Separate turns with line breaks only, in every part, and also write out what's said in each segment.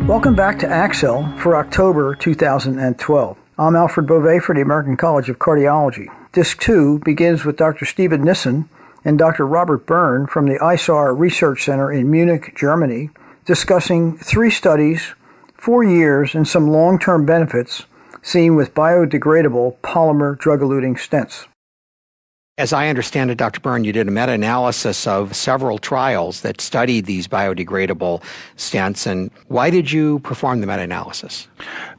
Welcome back to ACCEL for October 2012. I'm Alfred Beauvais for the American College of Cardiology. Disc 2 begins with Dr. Stephen Nissen and Dr. Robert Byrne from the ISAR Research Center in Munich, Germany, discussing 3 studies, 4 years, and some long-term benefits seen with biodegradable polymer drug-eluting stents.
As I understand it, Dr. Byrne, you did a meta-analysis of several trials that studied these biodegradable stents. And why did you perform the meta-analysis?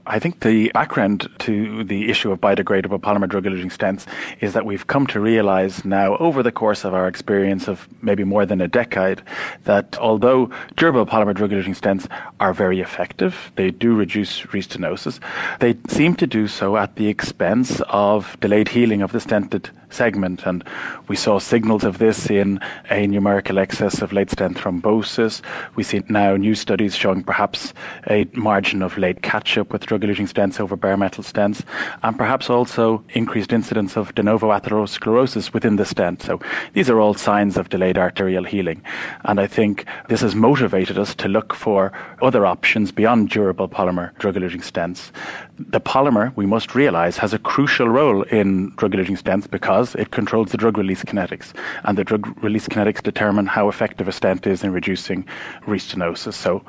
I think the background to the issue of biodegradable polymer drug-eluting stents is that we've come to realize now over the course of our experience of maybe more than a decade that although durable polymer drug-eluting stents are very effective, they do reduce restenosis, they seem to do so at the expense of delayed healing of the stented segment. And we saw signals of this in a numerical excess of late stent thrombosis. We see now new studies showing perhaps a margin of late catch-up with drug-eluting stents over bare metal stents, and perhaps also increased incidence of de novo atherosclerosis within the stent. So these are all signs of delayed arterial healing. And I think this has motivated us to look for other options beyond durable polymer drug-eluting stents. The polymer, we must realize, has a crucial role in drug-eluting stents because it controls the drug release kinetics. And the drug release kinetics determine how effective a stent is in reducing restenosis. So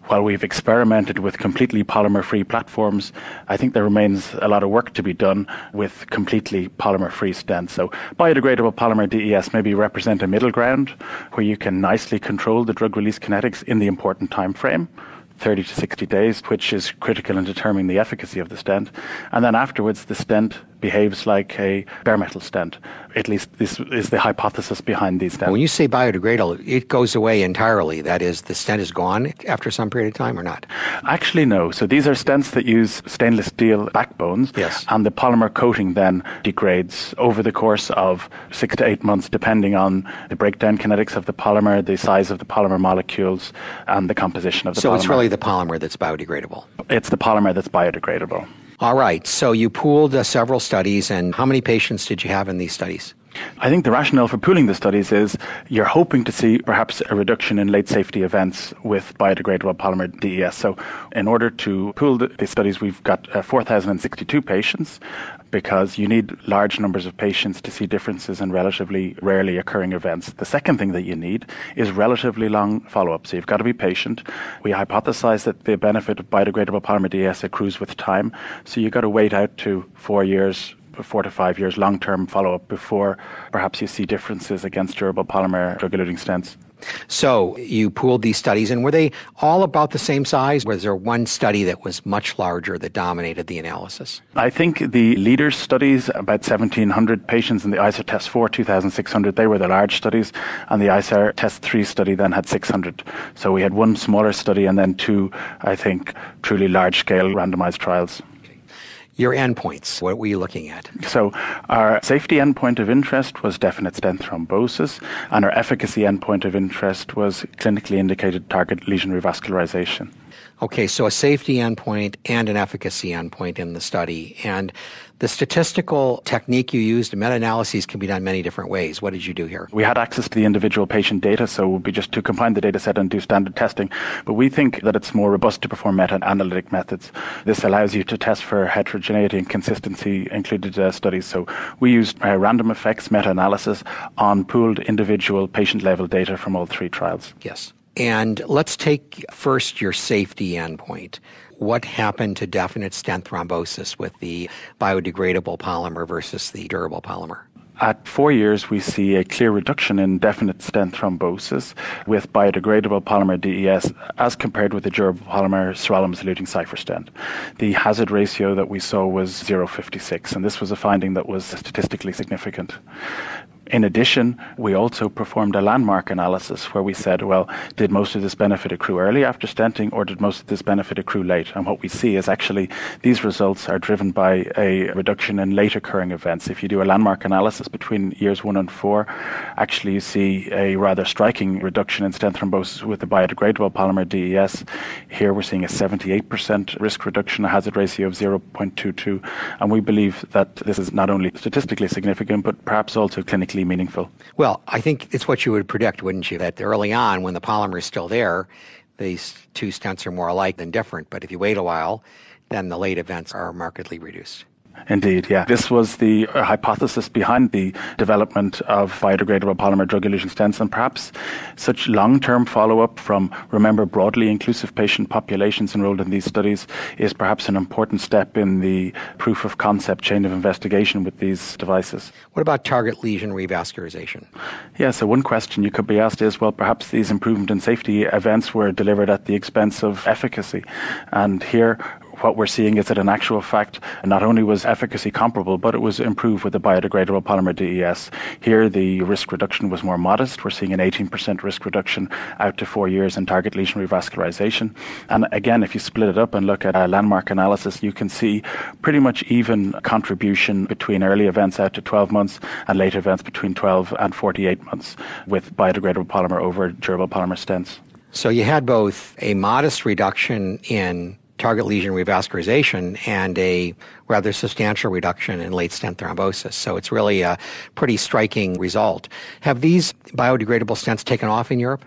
while we've experimented with completely polymer-free platforms, I think there remains a lot of work to be done with completely polymer-free stents. So biodegradable polymer DES maybe represent a middle ground where you can nicely control the drug release kinetics in the important time frame, 30 to 60 days, which is critical in determining the efficacy of the stent. And then afterwards, the stent behaves like a bare metal stent. At least this is the hypothesis behind these stents.
When you say biodegradable, it goes away entirely. That is, the stent is gone after some period of time or not?
Actually, no. So these are stents that use stainless steel backbones.
Yes.
And the polymer coating then degrades over the course of 6 to 8 months, depending on the breakdown kinetics of the polymer, the size of the polymer molecules, and the composition of the polymer.
So it's really the polymer that's biodegradable?
It's the polymer that's biodegradable.
All right. So you pooled several studies, and how many patients did you have in these studies?
I think the rationale for pooling the studies is you're hoping to see perhaps a reduction in late safety events with biodegradable polymer DES. So in order to pool the studies, we've got 4,062 patients because you need large numbers of patients to see differences in relatively rarely occurring events. The second thing that you need is relatively long follow-up. So you've got to be patient. We hypothesize that the benefit of biodegradable polymer DES accrues with time. So you've got to wait out to 4 years, 4 to 5 years long-term follow-up before perhaps you see differences against durable polymer drug-eluting stents.
So you pooled these studies, and were they all about the same size? Was there one study that was much larger that dominated the analysis?
I think the leaders studies, about 1,700 patients in the ISAR Test 4, 2,600, they were the large studies, and the ISAR Test 3 study then had 600. So we had one smaller study and then 2, I think, truly large-scale randomized trials.
Your endpoints, what were you looking at?
So our safety endpoint of interest was definite stent thrombosis, and our efficacy endpoint of interest was clinically indicated target lesion revascularization.
Okay, so a safety endpoint and an efficacy endpoint in the study. And the statistical technique you used, meta-analyses, can be done many different ways. What did you do here?
We had access to the individual patient data, so it would be just to combine the data set and do standard testing. But we think that it's more robust to perform meta-analytic methods. This allows you to test for heterogeneity and consistency included studies. So we used random effects meta-analysis on pooled individual patient-level data from all 3 trials.
Yes. And let's take first your safety endpoint. What happened to definite stent thrombosis with the biodegradable polymer versus the durable polymer?
At 4 years, we see a clear reduction in definite stent thrombosis with biodegradable polymer DES as compared with the durable polymer sirolimus-eluting cipher stent. The hazard ratio that we saw was 0.56, and this was a finding that was statistically significant. In addition, we also performed a landmark analysis where we said, well, did most of this benefit accrue early after stenting, or did most of this benefit accrue late? And what we see is actually these results are driven by a reduction in late occurring events. If you do a landmark analysis between years 1 and 4, actually you see a rather striking reduction in stent thrombosis with the biodegradable polymer DES. Here we're seeing a 78% risk reduction, a hazard ratio of 0.22. And we believe that this is not only statistically significant, but perhaps also clinically meaningful.
Well, I think it's what you would predict, wouldn't you? That early on, when the polymer is still there, these two stents are more alike than different, but if you wait a while, then the late events are markedly reduced.
Indeed, yeah. This was the hypothesis behind the development of biodegradable polymer drug-eluting stents, and perhaps such long-term follow-up from, remember, broadly inclusive patient populations enrolled in these studies is perhaps an important step in the proof of concept chain of investigation with these devices.
What about target lesion revascularization?
Yeah, so one question you could be asked is, well, perhaps these improvement in safety events were delivered at the expense of efficacy. And here, what we're seeing is that in actual fact, not only was efficacy comparable, but it was improved with the biodegradable polymer DES. Here, the risk reduction was more modest. We're seeing an 18% risk reduction out to 4 years in target lesion revascularization. And again, if you split it up and look at a landmark analysis, you can see pretty much even contribution between early events out to 12 months and late events between 12 and 48 months with biodegradable polymer over durable polymer stents.
So you had both a modest reduction in target lesion revascularization and a rather substantial reduction in late stent thrombosis. So it's really a pretty striking result. Have these biodegradable stents taken off in Europe?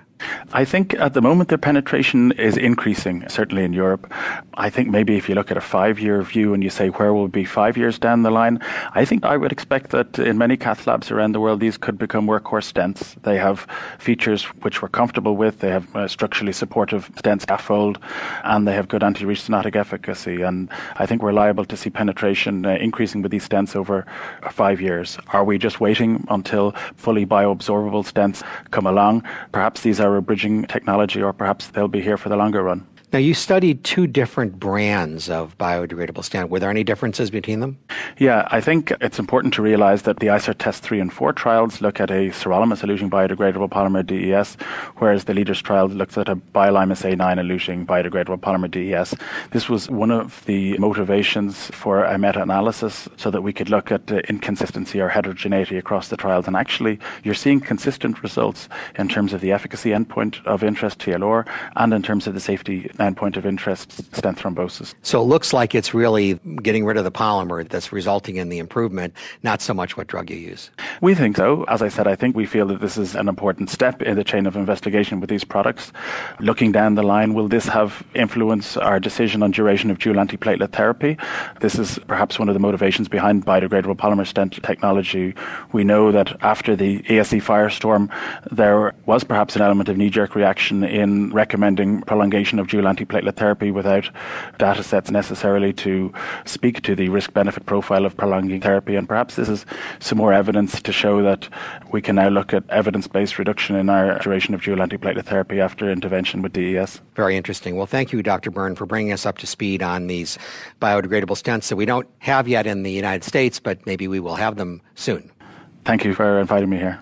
I think at the moment the penetration is increasing, certainly in Europe. I think maybe if you look at a 5-year view and you say where will it be 5 years down the line, I think I would expect that in many cath labs around the world these could become workhorse stents. They have features which we're comfortable with. They have a structurally supportive stent scaffold and they have good anti-restenotic efficacy. And I think we're liable to see penetration increasing with these stents over 5 years. Are we just waiting until fully bioabsorbable stents come along? Perhaps these are a bridging technology, or perhaps they'll be here for the longer run.
Now, you studied two different brands of biodegradable stent. Were there any differences between them?
Yeah, I think it's important to realize that the ICER Test 3 and 4 trials look at a sirolimus-eluting biodegradable polymer DES, whereas the LEADERS trial looks at a biolimus A9-eluting biodegradable polymer DES. This was one of the motivations for a meta-analysis so that we could look at the inconsistency or heterogeneity across the trials. And actually, you're seeing consistent results in terms of the efficacy endpoint of interest, TLR, and in terms of the safety endpoint of interest, stent thrombosis.
So it looks like it's really getting rid of the polymer that's resulting in the improvement, not so much what drug you use.
We think so. As I said, I think we feel that this is an important step in the chain of investigation with these products. Looking down the line, will this have influence our decision on duration of dual antiplatelet therapy? This is perhaps one of the motivations behind biodegradable polymer stent technology. We know that after the ASC firestorm, there was perhaps an element of knee-jerk reaction in recommending prolongation of dual antiplatelet therapy without data sets necessarily to speak to the risk-benefit profile of prolonging therapy. And perhaps this is some more evidence to show that we can now look at evidence-based reduction in our duration of dual antiplatelet therapy after intervention with DES.
Very interesting. Well, thank you, Dr. Byrne, for bringing us up to speed on these biodegradable stents that we don't have yet in the United States, but maybe we will have them soon.
Thank you for inviting me here.